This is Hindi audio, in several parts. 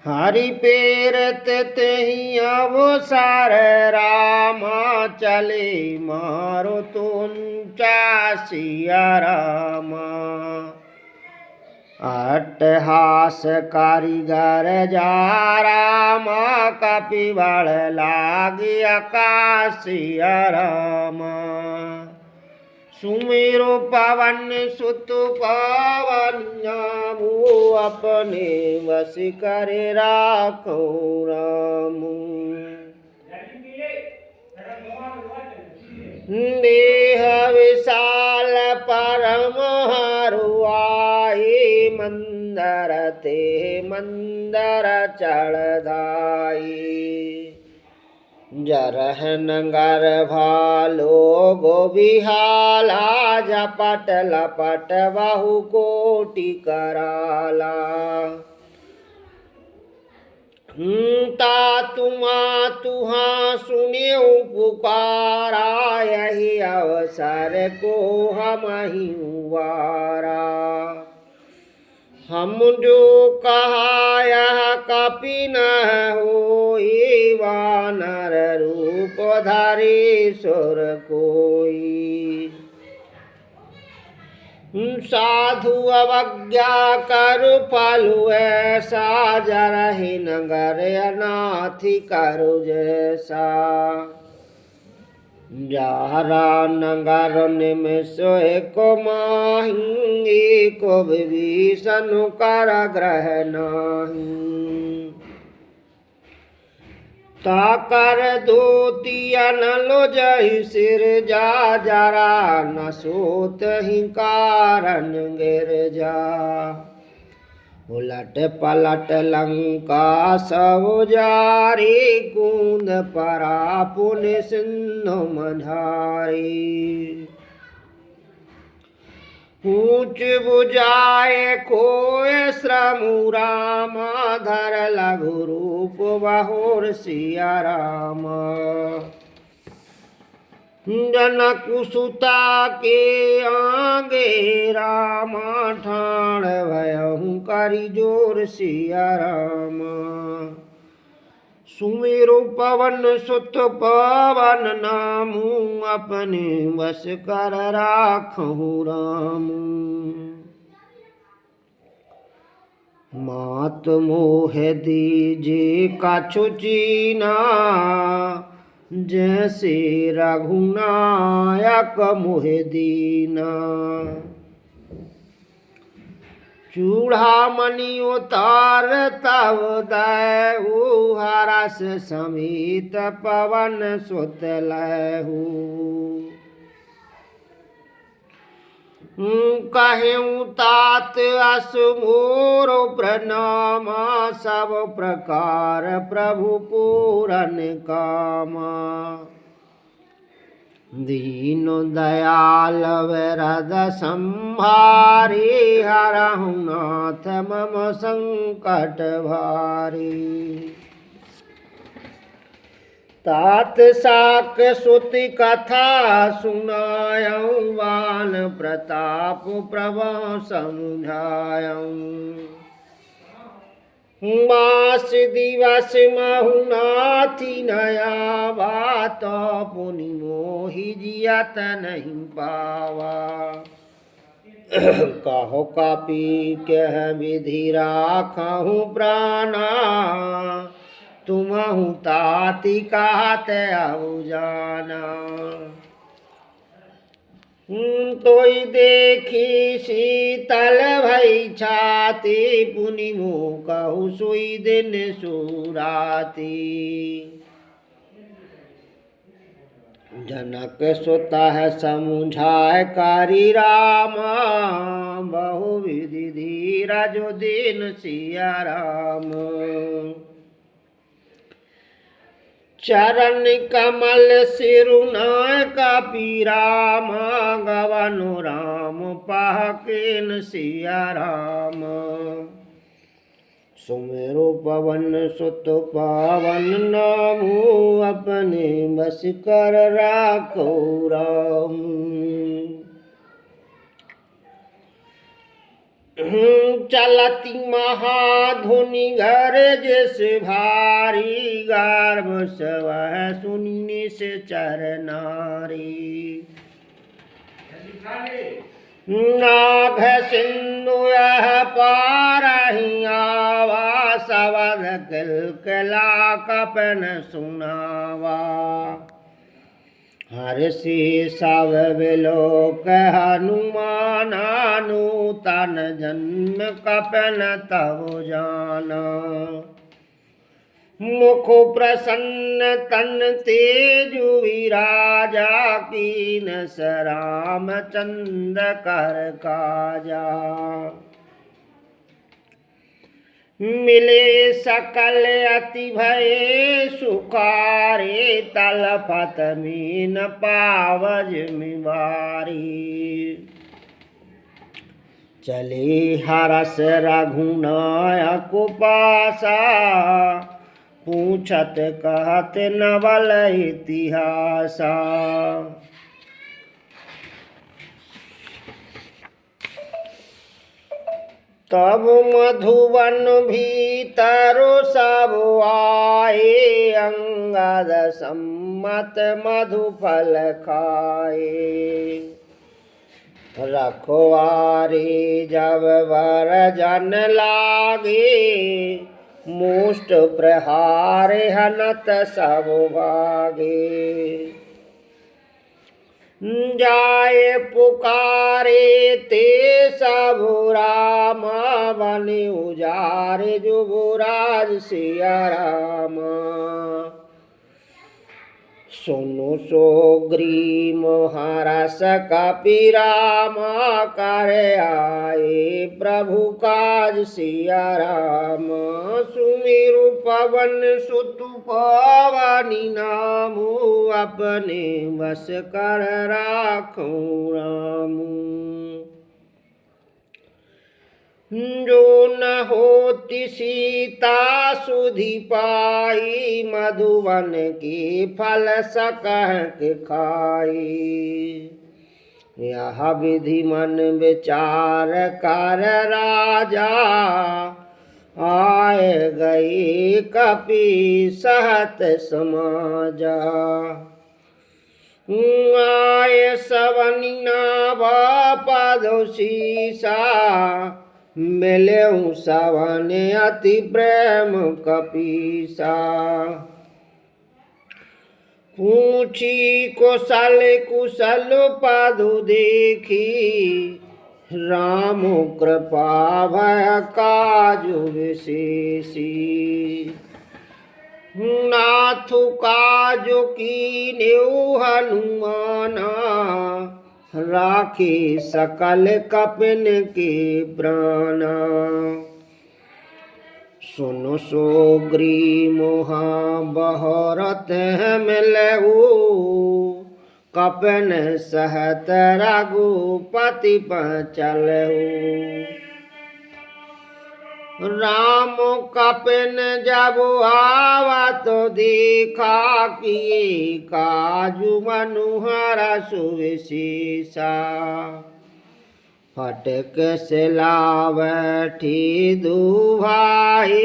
हरि पेरत तेहि अवसर रामा चले मारो तुंचा सिया रामा। अट्टहास कारीगर जा रामा कपिबल लागी आकाशिया रामा। सुमेरो पवन सुत पावन नामु अपने वश करे राखो रामु। देह विशाल परम हरुआई मंदर ते मंदर चढ़दाई। जरह नगर भालो गोबिहाला झपट लपट बहु कोटि कराला। तुमा तुहा सुनियो पुकारा यही अवसर को हम ही वारा। हम जो कहा यह कपि न होई वानर रूप धारी सुर कोई। साधु अवज्ञा करु फलु ऐसा जरहि नगर अनाथि करु जैसा। जारा नगर निमिष एक माही को विभीषण कर ग्रह नाही। ताकर धोतियन लो जहि सिर जा जरा न सोत ही कारण गिर जा। उलट पलट लंका सब जारी कूद परा पुनि सिंधु मझारी। ऊंच बुझाए खोए श्रमु रामा धर लघु रूप बहुर सिया रामा। जनक सुता के आगे रामा ठाण भयहु करि जोर सिया रामा। सुमेरु पवन सुत पावन नामु अपने वश कर राखहु रामु। मात मोह दीजे कछु चीना जैसे रघुनायक मोह दीना। चूड़ामणि उतार तब दहु हरस समेत पवन सुत लहु। कहूँ तात अस मोर प्रणामा सब प्रकार प्रभु पूरन कामा। दीन दयाल वरद संभारी हरहु नाथ मम संकट भारी। तात साक सुति कथा सुनायऊँ बान प्रताप प्रभु समझायऊँ। मास दिवस महु नाथि नया बात पुनि मोहि जियत नहीं पावा। कहो कपि कह विधि राखहु प्राणा तुमहु ताति कहत अउ जाना। तोई देखी शीतल भई छाती पुनि मोह कहु सोई दिन सुराती। जनक सुतः समुझाय करि रामा बहु विधि धीरज दीन सिया राम। चरण कमल सिरुनाय कपि रामा गवनु राम पाकेन सिया राम। सुमेरु पवन सुत पावन नामु अपने बस कर राखो राम। चलती महाधुनि घर जिस भारी गर्भ सवह सुनने से चर नारी। नाभ सिंधु यह पारही आवा सवध किलकिला कपन सुनावा। हर्षि सब विलोक हनुमाना नूतन जन्म कपन तब जाना। मुख प्रसन्न तन तेजु विराजा कीन राम चंद्र कर काजा। मिले सकल अति भय सुखारे तलपत मीन पावज मिवारी। चले हरस रघुनायक पासा पूछत कहत नवल इतिहासा। तब मधुवन भीतर सब आए अंगद सम्मत मधुफल खाए। रखवारे जब वर जन लागे मुष्ट प्रहार हनत सब भागे। जाए पुकारे ते सब रामा बने उजारे जुबराज सिया रामा। सुनु सोग्रीव हरस कपि रामा कर आए प्रभु काज सिया राम। सुमिरु पवन सुत पावनी नामु अपने बस कर राखो रामु। जो न होती सीता सुधि पाई मधुवन की फल सकह खाई। यह विधि मन विचार कर राजा आए गई कपि सहत समाजा। आए सवनी नाभा पदो सीसा मिले सवन अति प्रेम कपीसा। पूछी कुशल कुशल पदु देखी राम कृपा भय काजु विशेषी। नाथु काजु कीन्यु हनुमाना राखी सकल कपिन के प्राणा। सुनु सोग्रीव मोहा बहरत मिलहु कपिन सहत रघुपति चलहु। राम कपिन जब आवत देखा किए काजु मनुहर सुविशेषा। फटक सिला बैठी दू भाई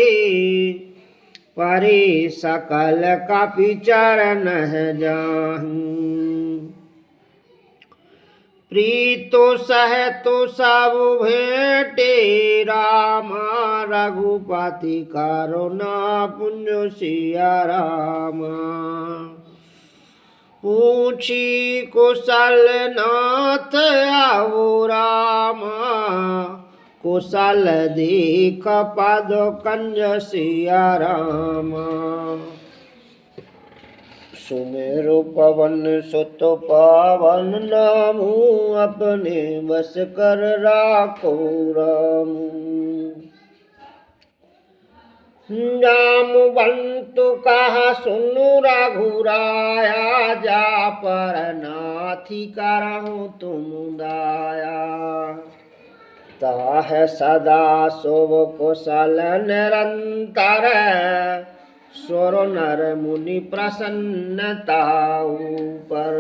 परे सकल कपि चरण जाहु। प्रीतो सहतो सब भेटे रामा रघुपति करुणा पुंज सिया रामा। पूछी कुशल नाथ आओ रामा कुशल देख पद कंज सिया रामा। सुमेरु पवन सुत पावन नामु अपने बस कर राखो रामु। जामवंतु कहा सुनु रघुराया जा पर नाथी करहु तुम दाया। ताह सदा शुभ कुशल निरंतर सुर नर मुनि प्रसन्नता पर।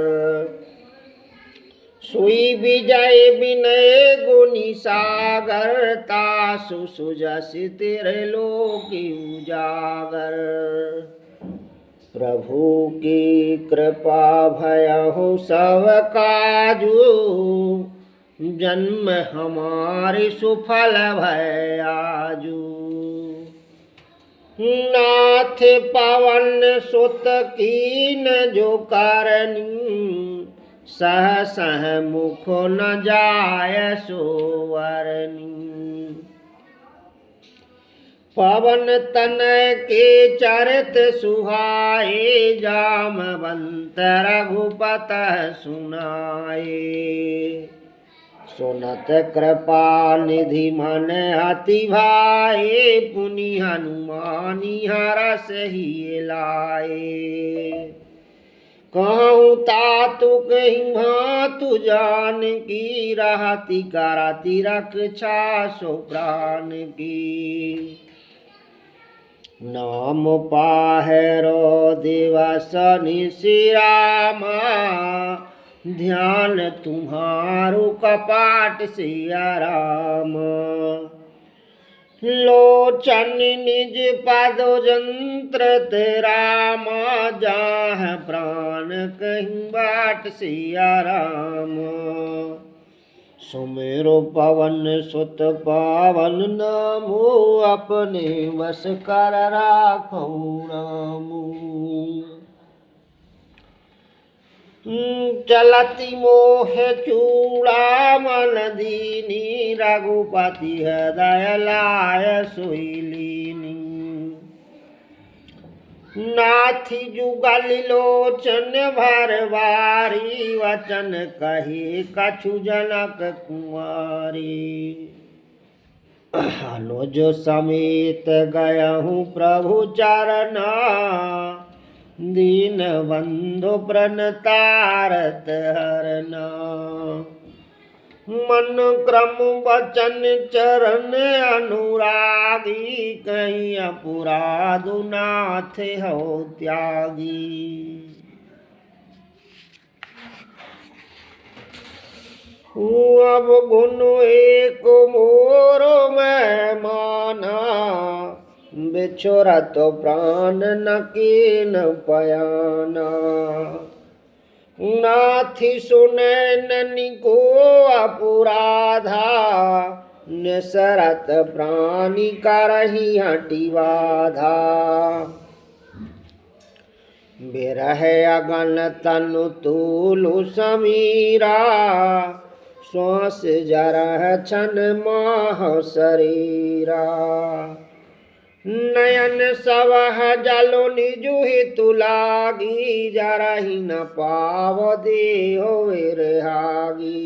सुई विजय विनय गुणी सागर तासु सुजस तेरे लोकी उजागर। प्रभु की कृपा भयहु सब काजू जन्म हमारे सुफल भय आजू। नाथ पवन सुत कीन जो करनी सह सह मुख न जाय सोवरनी। पवन तन के चरित सुहाए जामवंत रघुपत सुनाए। सुनत कृपा निधि मन अति भाए पुनि हनुमानी हरस ही लाए। कहूँ तातु कहीं भातु जान की रहती कराती रक्षा सो प्राण की। नाम पाहरो दिवस निशिरामा ध्यान तुम्हारो कपाट सिया राम। लोचन निज पद जंत्र राम जाह प्राण कहीं बाट सिया राम। सुमेरो पवन सुत पावन नामो अपने वश कर राखो रामू। चलती मोह चूड़ा मन दीनी रघुपति हृदय लाय सोई लीनी। नाथी जुगल लोचन भरवारी वचन कहे कछु जनक कुमारी। अनुज समेत गयहूँ प्रभु चरना दीन बंधु प्रणतारत हरना। मन क्रम वचन चरण अनुरागी कहीं अपराधु नाथ हो त्यागी। अब गुण एक मोर में माना बिछोरा तो प्राण न कीन पयाना। नाथी सुने ननी को अपराधा निसरत प्राणी करही हटी बाधा। बिरह अगन तनु तूलु समीरा श्वास जरह छन माह शरीरा। नयन सवह जलो निजु हितु लागी जरहि न पाव देहो विरहागी।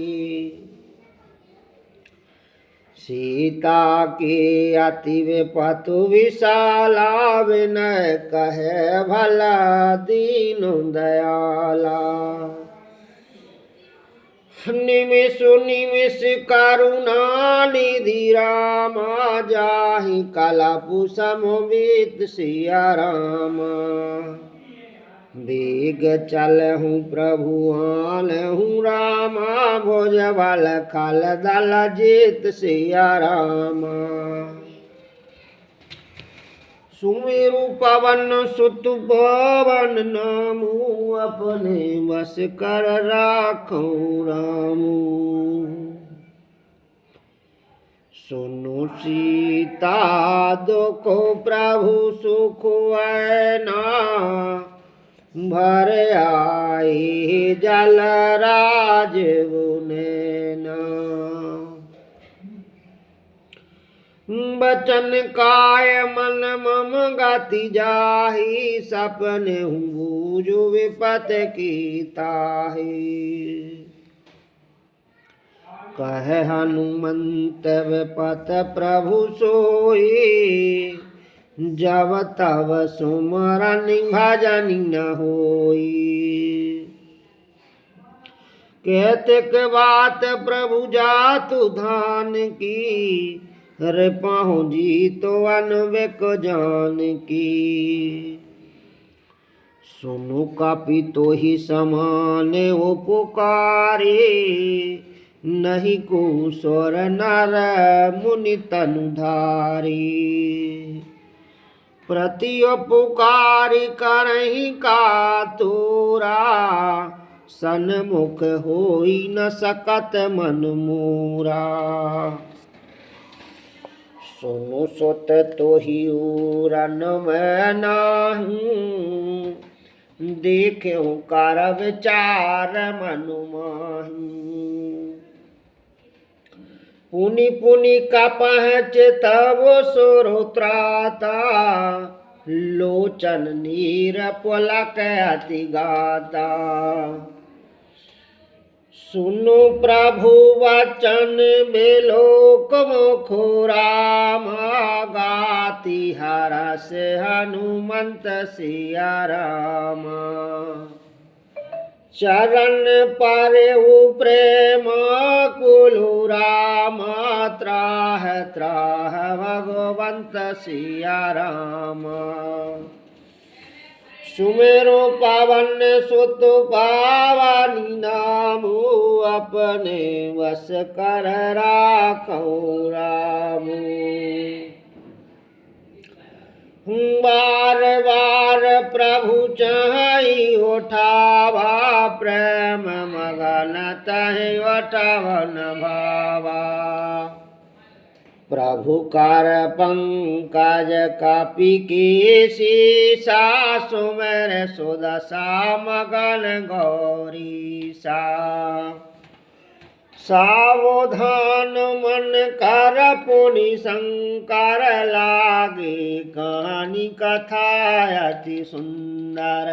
सीता के अति विपतु विशाला विनय कहे भला दीनु दयाला। निमिषु निमिष करुणा निधि रामा जाहि कलपु समवेत सिया रामा। वेग चलहूँ प्रभु आलहूँ रामा भुज बल खल दल जीत सिया रामा। सुमेरु पवन सुत पवन नामू अपने वश कर राखो रामू। सुनु सीता दुखो प्रभु सुख वैना भर आई जल राज नैना। बचन काय मन मम गति जाहि सपने बूझु विपत की ताहि। कह हनुमंत विपत प्रभु सोई जब तब सुमरन भजन न होई। कहत बात प्रभु जातु धान की हर पहुँची तो अनविक जान की। सुनु कपि तो ही समान उपकारी, नहीं को स्वर नर मुनि तनुधारी। प्रति उपकारी करहि का तोरा, सन्मुख होई न सकत मन मोरा। सुनु सुत तोहि उरन मैं नाही, देखियो कर विचार मनु माही। पुनि पुनि कपह चितव सुरुत्राता, लोचन नीर पुलक अति गाता। सुनु प्रभु वचन बिलोक मुखु रामा, गाति हरस हनुमंत सिया रामा। चरण परहु प्रेम कुलु रामा, त्राह त्राह भगवंत सिया रामा। सुमेरो पावन सुत पावनी नामु, अपने वश कर राखौ रामु। बार बार प्रभु चाहि उठावा, प्रेम मगन तहि उठवन भावा। प्रभु कर पंकज कपि केसीसा, सुमेर सुदशा मगन गौरीसा। सावधान मन कर पुनि शंकर, लागे कहानी कथा अति सुंदर।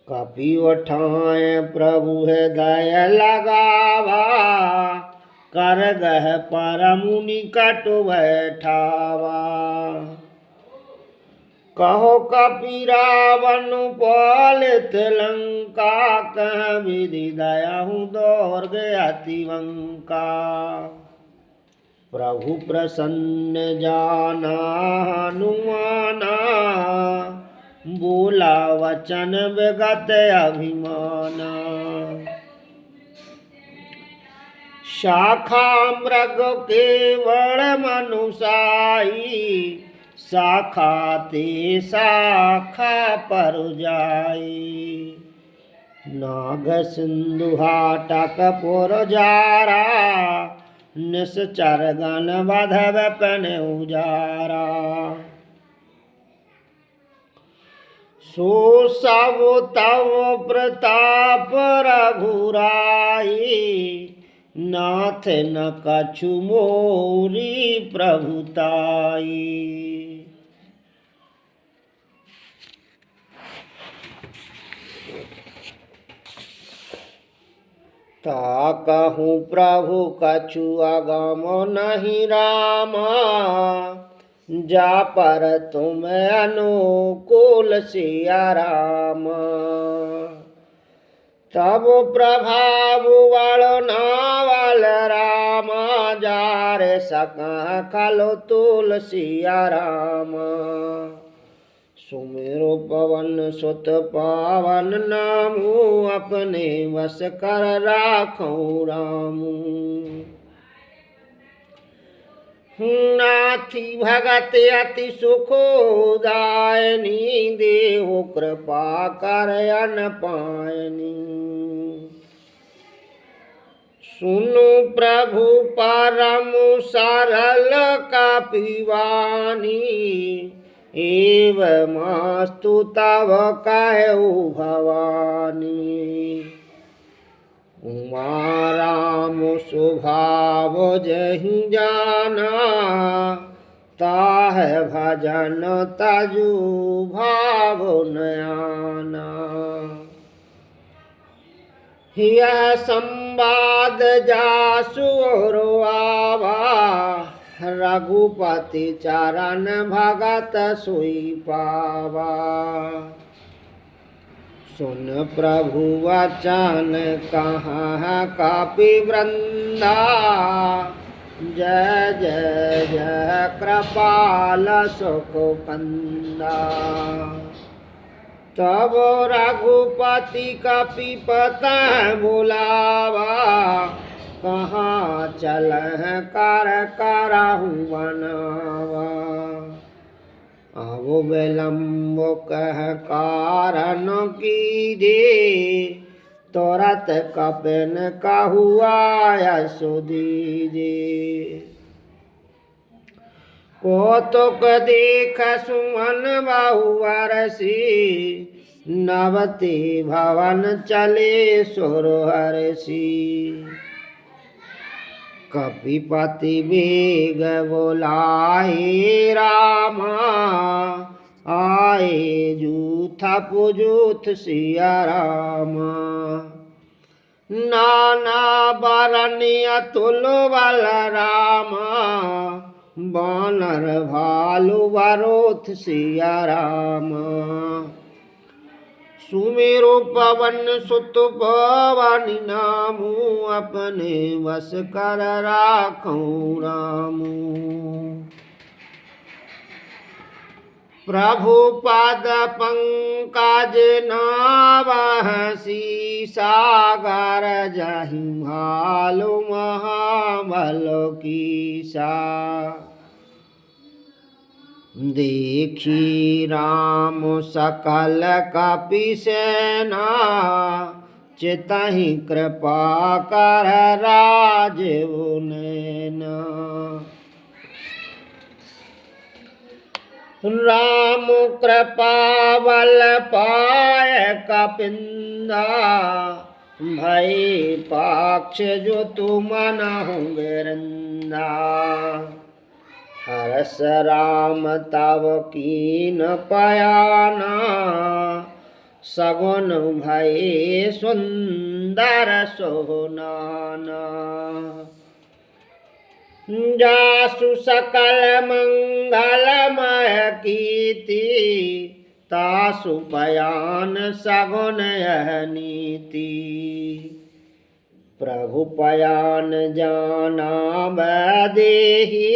कपि उठाए प्रभु हृदय लगावा, कर गह परमु निकट बैठावा। कहो कपि रावण पालित लंका, कह विधि दयाहु दौर्ग अति वंका। प्रभु प्रसन्न जाना हनुमाना, बोला वचन विगत अभिमाना। शाखा मृग केवल मनुसाई, शाखा ते शाखा पर जाई। नाग सिंधु हाटक पुर जारा, निश्चर गण बधव पन उजारा। सो सब तव प्रताप रघुराई, नाथ न कछु मोरी प्रभुताई। ताकहु प्रभु कछु अगम नहीं रामा, जा पर तुम अनुकूल सिया रामा। तब प्रभाव बल नावल रामा, जारे सकह खलो तुलसिया रामा। सुमेरो पवन सुत पावन नामु, अपने वश कर राखौ रामु। नाथी भगत अति सुखदायनी, देहु कृपा कर अन पायनी। सुनु प्रभु परम सरल कपिवानी, एवमास्तु तव कहु भवानी। उमा राम स्वभाव जहि जाना, ताह भजन तजु भाव नयाना। यह संवाद जासु और आवा, रघुपति चरण भगत सोई पावा। सुन प्रभु वचन कहाँ कपि वृंदा, जय जय जय कृपाल सुख कंदा। तब रघुपति कपिपता बुलावा, कहाँ चलह कर करहु बनावा। अब विलम्ब कह कारण कीजे, तुरत कपिन कहुआ यशु दीजे। कौतुक देख सुमन बहु नवते भवन चले सुर हर्षि। कपिपति बेग बोलाए रामा, आए जूथ पुजूथ सिया रामा। नाना बरन अतुल बल रामा, बानर भालु बरोथ सिया रामा। सुमेरु पवन सुत पवनि नामु, अपने वश कर राखऊँ रामू। प्रभु पद पंकज नावहसी, सागर जहि भालु महाबल कीसा। देखी राम सकल कपि सेना, चितहि कृपा कर राजीव नैना। राम कृपा बल पाय कपिंदा, भई पाक्ष जो तु मनहु गिरंदा। हरस राम तव कीन पयाना, सगुन भये सुंदर सोनाना। जासु सकल मंगलमय कीर्ति, तासु पयान सगुन यह नीति। प्रभु पयान जाना बदेही,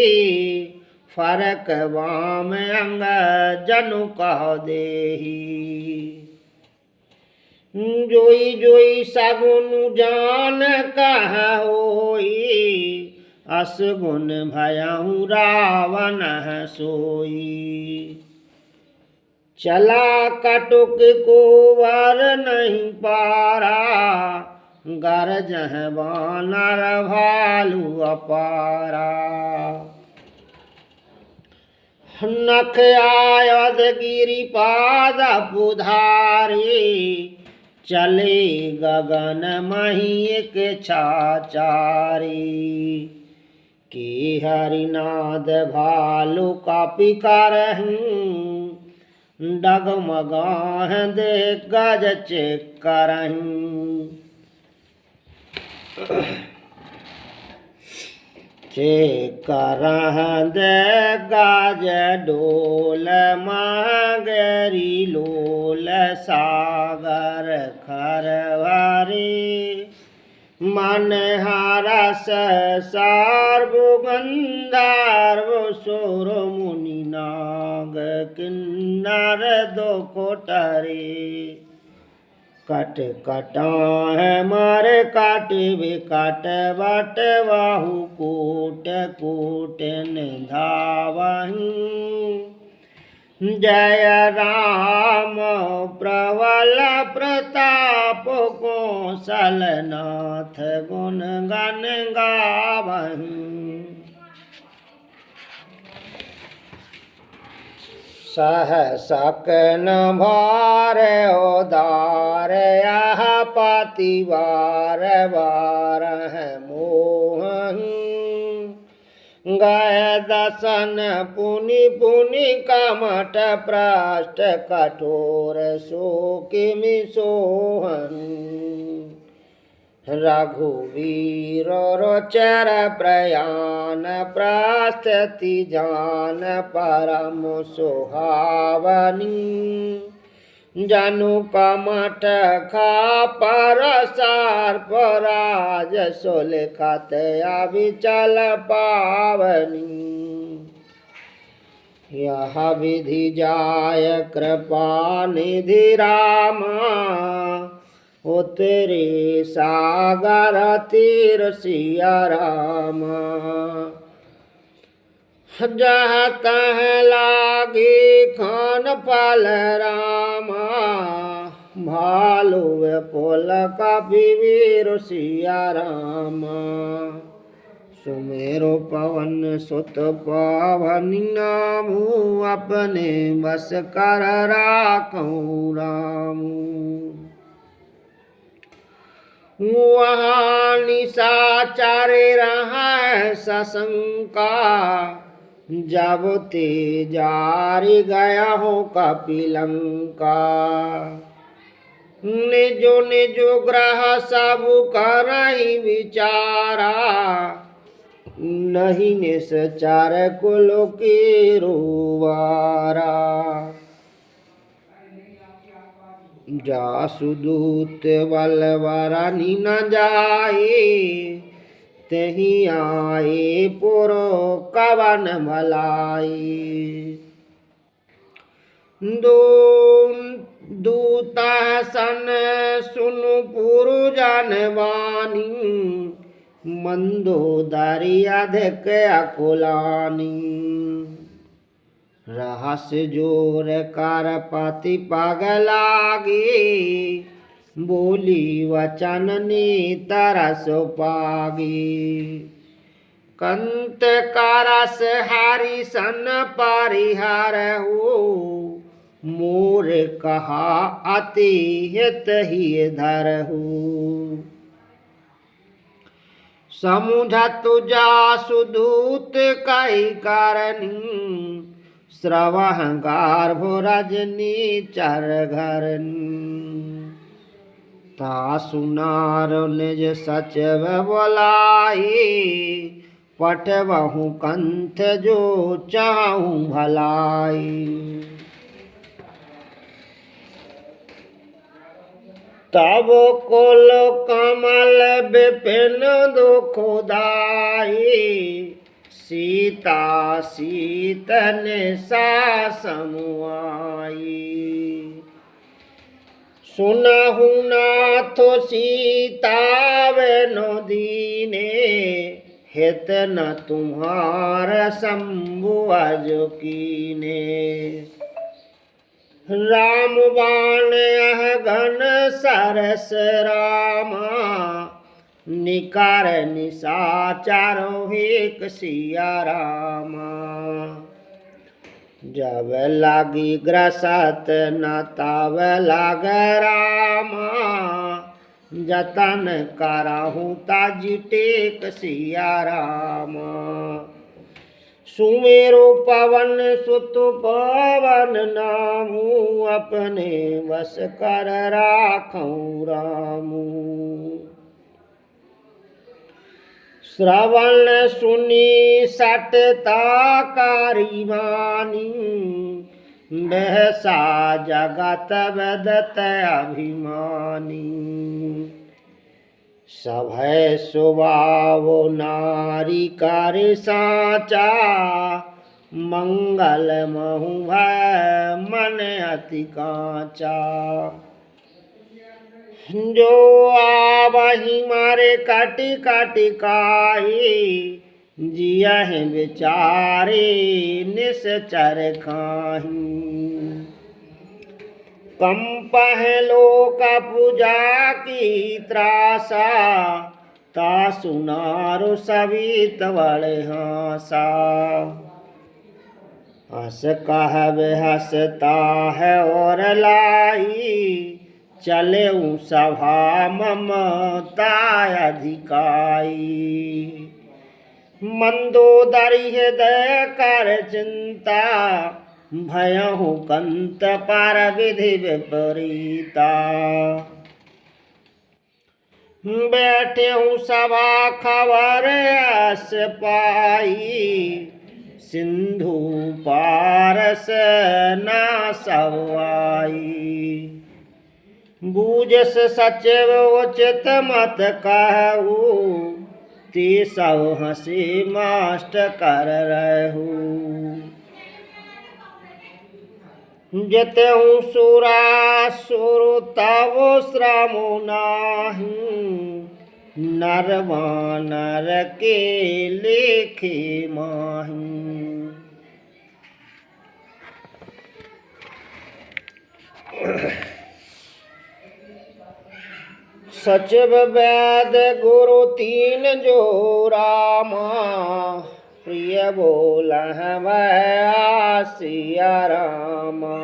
फरक वाम अंग जनु कह देही। जोई जोई सगुन जान कह होई, असगुन भयहु रावण सोई। चला कटुक को वर नहीं पारा, गरजह बानर भालु अपारा। नख आयध गिरिपाद पुधारी, चले गगन मही एक छाचारी। के हरिनाद भालु कपि करहिं, डगमगाह दे गज चेकरहिं। चेकरह दे गज डोल मगरी लोल, सागर खर भरे मन हरस सर्व गंधर्व सुर मुनि नाग किन्नर दो कोटरे। कट कटाह मार काट विकट बट बाहु कोट कोट धावहि। जय राम प्रबल प्रताप कौशलनाथ गुण गण गावहि। सहसकन भार उदार यह पतिवार बारह मोहहि। गय दसन पुनि पुनि कमठ पृष्ठ कठोर सो किमि सोहनि। रघुवीर रोचर प्रयाण प्रस्थिति जान परम सुहावनी। जनु कमठ खापर सर्प राज सुलखत अविचल पावनी। यह विधि जाय कृपा निधि रामा उतरे सागर तीर सिया रामा जह तह लागे खान पल रामा भालू पुल कपिवीर सिया रामा सुमेरो पवन सुत पावन नामू अपने बस कर राखूं रामू वहाँ निशाचर रहा सशंका जब ते जारी गया हो कपिलंका निजो निजो ग्रह सब करहि विचारा नहीं निश्चर कुल के रोवारा जासुदूत बलवरा न जाए तही आए पुरो कवन भलाई दूता सन सुन पुरु जनवानी मंदोदरी अधिक अकुलानी रहस्य जोर कर पति पगलागे बोली वचन ने तरस पागे कंत करस हरि सन परिहार हो मोर कहा अति हित ही धर हो समुझत जासुदूत कई करनी श्रवह गार्भ रजनी चर घरनी ता सुनार निज सचव बोलाई पठबहु कंठ जो चाहूं भलाई तब कुल कमल विपिन दुखदाई सीता सीतन सा समुआई सुनहु नाथ सीता वेनो दीने हित न तुम्हार शंभु अजो कीने राम बाण घन सरस रामा निकार निशाचरो एक सिया रामा जब लागी ग्रसत न तब लाग रामा जतन करहु ताजी टेक सिया रामा सुमेरो पवन सुत पवन नामू अपने वश कर राखूं रामू श्रवण सुनी सटता कारी वाणी बहसा जगत वेदत अभिमानी सभय स्वभाव नारी कर साचा मंगल महु भय मन अति कांचा जो आवही मारे काटी काटी काई जिया बेचारे निश्चर खाही कम पहलो का पूजा की त्रासा ता सुनारो सभी तवड़े हासा हस कहवे हसता है और लाई चले सभा ममता अधिकाई मंदोदरी हृदय कर चिंता भयहु कंत पर विधि विपरीता बैठे हूँ सभा खबर अस पाई सिंधु पारस ना सवाई बूझस सचिव उचित मत कहू ते सब हंसी मास्ट कर रहू जतहु सुरा सुर तब श्रम नाही, नर वानर के लेखे माही। सचिव वैद गुरु तीन जो रामा, प्रिय बोल मैं सिया रामा।